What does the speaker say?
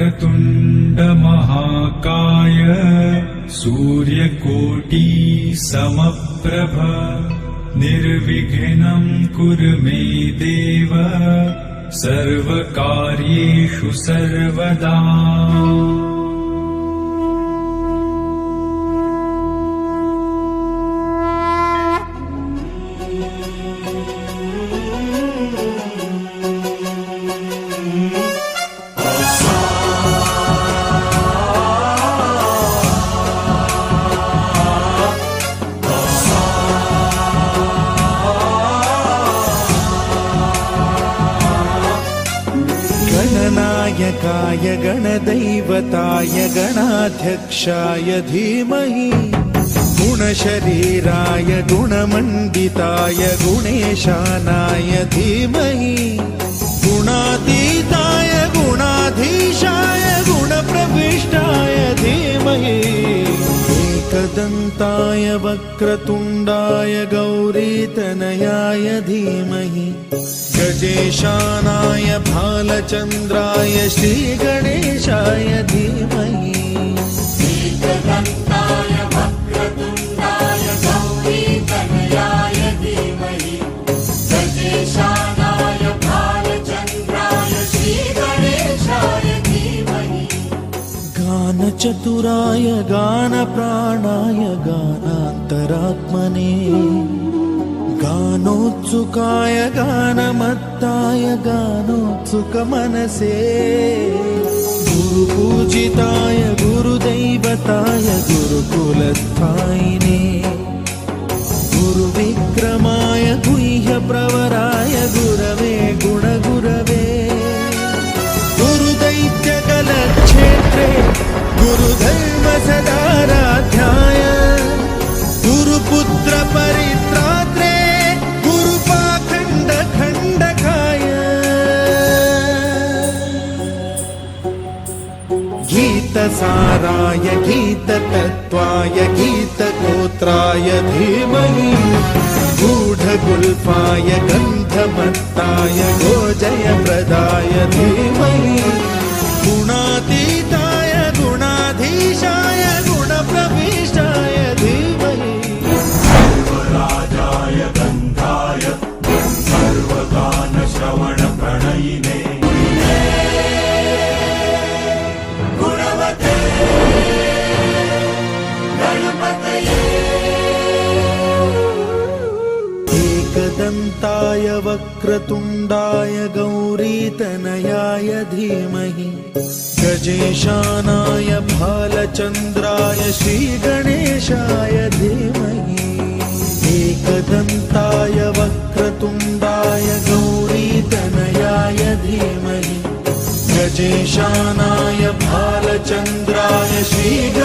वक्रतुण्ड महाकाय सूर्यकोटि समप्रभ निर्विघ्नं कुरु मे देव सर्वकार्येषु सर्वदा। गणनायकाय गणदैवताय गणाध्यक्षाय धीमहि गुणशरीराय गुणमण्डिताय गुणेशानाय धीमहि गुणातीताय गुणाधीशाय गुणप्रविष्टाय धीमहि एकदन्ताय वक्रतुण्डाय गौरीतनयाय धीमहि गजेशानाय भालचन्द्राय श्रीगणेशाय धीमहि एकदन्ताय वक्रतुण्डाय गौरीतनयाय धीमहि गजेशानाय भालचन्द्राय श्रीगणेशाय धीमहि गानचतुराय गानप्राणाय गानान्तरात्मने गानोत्सुकाय गानमत्ताय गानोत्सुकमनसे गुरुपूजिताय गुरुदैवताय गुरुकुलस्थायिने गुरुविक्रमाय गुह्यप्रवराय गुरवे गुणगुरवे गुरुदैत्यकलक्षेत्रे गुरुधर्मसदाराध्याय गुरुपुत्रपरित्रात्रे गीतसाराय गीततत्त्वाय गीतगोत्राय धीमहि गूढगुल्फाय गन्धमत्ताय गोजयप्रदाय धीमहि गुणातीताय गुणाधीशाय गुणप्रविष्टाय धीमहि सर्वराजाय गन्धाय सर्वगानश्रवणप्रणयिने एकदन्ताय वक्रतुण्डाय गौरीतनयाय धीमहि गजेशानाय भालचन्द्राय श्रीगणेशाय धीमहि एकदन्ताय वक्रतुण्डाय गौरीतनयाय धीमहि गजेशानाय भालचन्द्राय श्रीगणेशाय